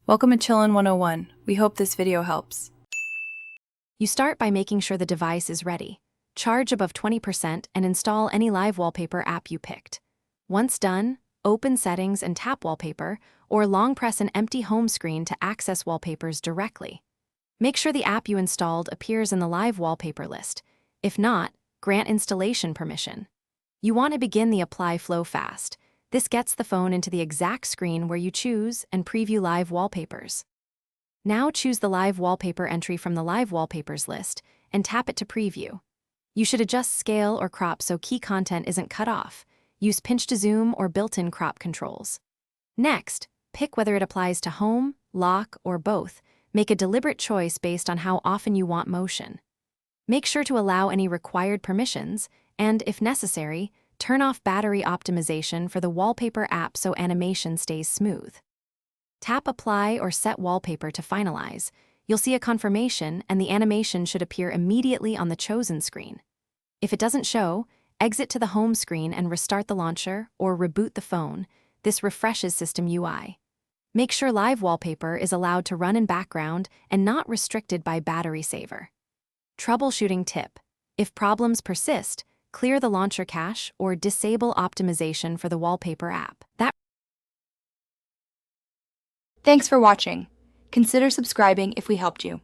Welcome to Chillin' 101. We hope this video helps. You start by making sure the device is ready. Charge above 20% and install any live wallpaper app you picked. Once done, open Settings and tap Wallpaper, or long press an empty home screen to access wallpapers directly. Make sure the app you installed appears in the live wallpaper list. If not, grant installation permission. You want to begin the apply flow fast. This gets the phone into the exact screen where you choose and preview live wallpapers. Now choose the live wallpaper entry from the live wallpapers list and tap it to preview. You should adjust scale or crop so key content isn't cut off. Use pinch to zoom or built-in crop controls. Next, pick whether it applies to home, lock, or both. Make a deliberate choice based on how often you want motion. Make sure to allow any required permissions, and if necessary, turn off battery optimization for the wallpaper app so animation stays smooth. Tap Apply or Set Wallpaper to finalize. You'll see a confirmation and the animation should appear immediately on the chosen screen. If it doesn't show, exit to the home screen and restart the launcher or reboot the phone. This refreshes system UI. Make sure live wallpaper is allowed to run in background and not restricted by battery saver. Troubleshooting tip: if problems persist, clear the launcher cache or disable optimization for the wallpaper app. Thanks for watching. Consider subscribing if we helped you.